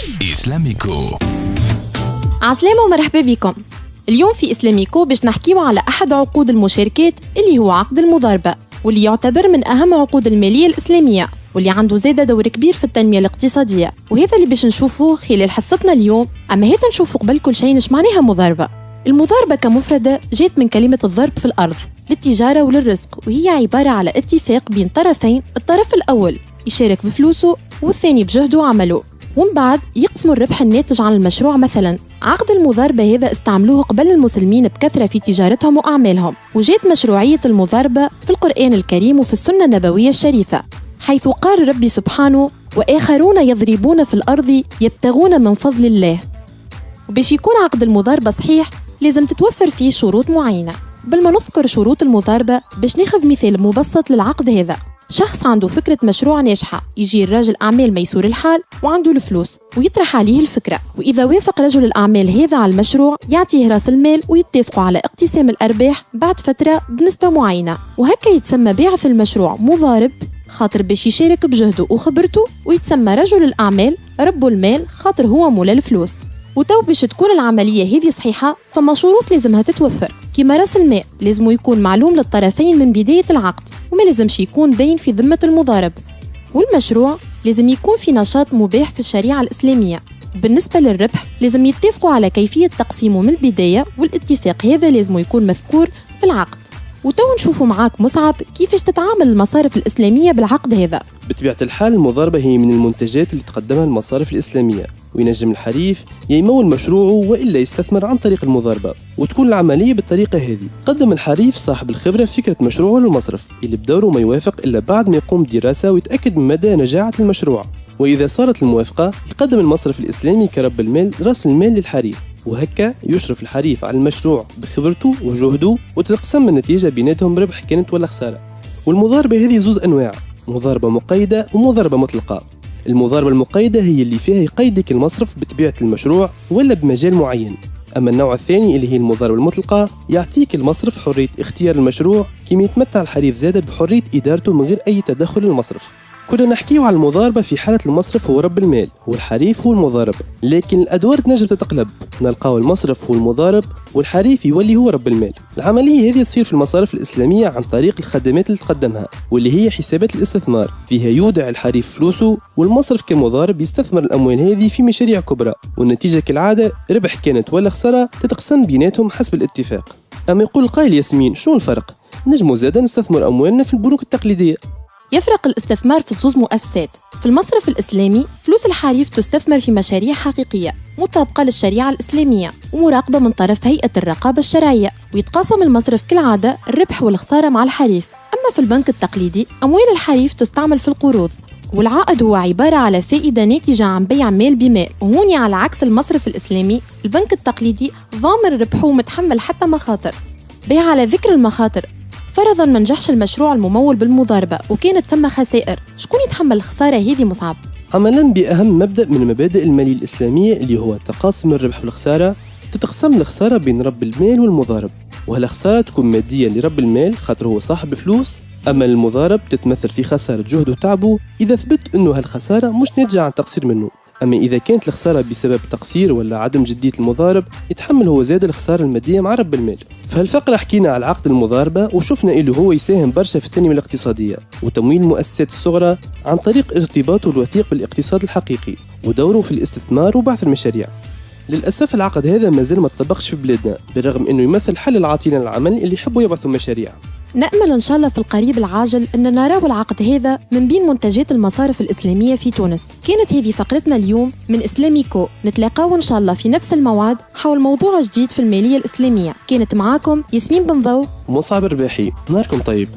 إسلاميكو. عسلامة ومرحبا بكم. اليوم في إسلاميكو باش نحكيو على أحد عقود المشاركات اللي هو عقد المضاربة، واللي يعتبر من أهم عقود المالية الإسلامية، واللي عنده زادة دور كبير في التنمية الاقتصادية، وهذا اللي باش نشوفوه خلال حصتنا اليوم. أما هات نشوفوا قبل كل شيء نش معناها مضاربة. المضاربة كمفردة جات من كلمة الضرب في الأرض للتجارة وللرزق، وهي عبارة على اتفاق بين طرفين، الطرف الأول يشارك بفلوسه والثاني بجهده وعمله، ومن بعد يقسموا الربح الناتج عن المشروع. مثلا عقد المضاربة هذا استعملوه قبل المسلمين بكثرة في تجارتهم وأعمالهم، وجات مشروعية المضاربة في القرآن الكريم وفي السنة النبوية الشريفة، حيث قال ربي سبحانه: وآخرون يضربون في الأرض يبتغون من فضل الله. وباش يكون عقد المضاربة صحيح لازم تتوفر فيه شروط معينة. قبل ما نذكر شروط المضاربة باش ناخذ مثال مبسط للعقد هذا. شخص عنده فكرة مشروع ناجحة، يجي الرجل أعمال ميسور الحال وعنده الفلوس ويطرح عليه الفكرة، وإذا وافق رجل الأعمال هذا على المشروع يعطيه رأس المال ويتفقوا على اقتسام الأرباح بعد فترة بنسبة معينة، وهكا يتسمى باعث المشروع مضارب، خاطر باش يشارك بجهده وخبرته، ويتسمى رجل الأعمال رب المال خاطر هو مولا الفلوس. وتو باش تكون العملية هذه صحيحة فما شروط لازمها تتوفر، كما رأس المال لازم يكون معلوم للطرفين من بداية العقد، وما لازمش يكون دين في ذمة المضارب، والمشروع لازم يكون في نشاط مباح في الشريعة الإسلامية. بالنسبة للربح لازم يتفقوا على كيفية تقسيمه من البداية، والاتفاق هذا لازم يكون مذكور في العقد. وتو نشوفوا معاك مصعب كيفاش تتعامل المصارف الإسلامية بالعقد هذا. بطبيعة الحال المضاربة هي من المنتجات اللي تقدمها المصارف الإسلامية، وينجم الحريف يمول مشروعه وإلا يستثمر عن طريق المضاربة، وتكون العملية بالطريقة هذه. قدم الحريف صاحب الخبرة فكرة مشروعه للمصرف اللي بدوره ما يوافق إلا بعد ما يقوم بدراسة ويتأكد من مدى نجاعة المشروع، وإذا صارت الموافقة يقدم المصرف الإسلامي كرب المال رأس المال للحريف، وهكا يشرف الحريف على المشروع بخبرته وجهده، وتتقسم النتيجة بيناتهم ربح كانت ولا خسارة. والمضاربة هذه زوز أنواع، مضاربة مقيدة ومضاربة مطلقة. المضاربة المقيدة هي اللي فيها يقيدك المصرف بطبيعة المشروع ولا بمجال معين، أما النوع الثاني اللي هي المضاربة المطلقة يعطيك المصرف حرية اختيار المشروع، كما يتمتع الحريف زادة بحرية إدارته من غير أي تدخل للمصرف. كنا نحكيه على المضاربة في حالة المصرف هو رب المال والحريف هو المضارب، لكن الأدوار تنجم تتقلب، نلقاو المصرف هو المضارب والحريف يولي هو رب المال. العملية هذه تصير في المصارف الإسلامية عن طريق الخدمات اللي تقدمها، واللي هي حسابات الاستثمار، فيها يودع الحريف فلوسه والمصرف كمضارب يستثمر الأموال هذه في مشاريع كبرى، والنتيجة كالعادة ربح كانت ولا خسارة تتقسم بيناتهم حسب الاتفاق. أما يقول القائل ياسمين شو الفرق؟ نجمو زادا نستثمر أموالنا في البنوك التقليدية. يفرق الاستثمار في زوز مؤسسات. في المصرف الإسلامي فلوس الحريف تستثمر في مشاريع حقيقية مطابقة للشريعة الإسلامية ومراقبة من طرف هيئة الرقابة الشرعية، ويتقاسم المصرف كالعادة الربح والخسارة مع الحريف. أما في البنك التقليدي أموال الحريف تستعمل في القروض، والعائد هو عبارة على فائدة ناتجة عن بيع مال بمال. وهوني على عكس المصرف الإسلامي البنك التقليدي ضامن ربحه ومتحمل حتى مخاطر. بيع على ذكر المخاطر، فرضاً ما نجحش المشروع الممول بالمضاربة وكانت ثم خسائر، شكون يتحمل الخسارة هذه مصعب؟ عملاً بأهم مبدأ من مبادئ المالية الإسلامية اللي هو تقاسم الربح والخسارة. تتقسم الخسارة بين رب المال والمضارب، وهالخسارة تكون مادية لرب المال خاطر هو صاحب فلوس، أما المضارب تتمثل في خسارة جهده وتعبه إذا ثبت أنه هالخسارة مش ناتجة عن تقصير منه. أما إذا كانت الخسارة بسبب تقصير ولا عدم جدية المضارب يتحمل هو زاد الخسارة المادية مع رب المال. فهالفقرة حكينا على عقد المضاربة وشفنا إنه هو يساهم برشا في التنمية الاقتصادية وتمويل المؤسسات الصغرى عن طريق ارتباطه الوثيق بالاقتصاد الحقيقي ودوره في الاستثمار وبعث المشاريع. للأسف العقد هذا ما زال ما تطبقش في بلادنا، بالرغم إنه يمثل حل العاطلين العمل اللي يحبوا يبعثوا مشاريع. نأمل إن شاء الله في القريب العاجل أن نرى العقد هذا من بين منتجات المصارف الإسلامية في تونس. كانت هذه فقرتنا اليوم من إسلاميكو، نتلاقاو إن شاء الله في نفس الموعد حول موضوع جديد في المالية الإسلامية. كانت معاكم ياسمين بن ضو ومصعب الرباحي. نهاركم طيب.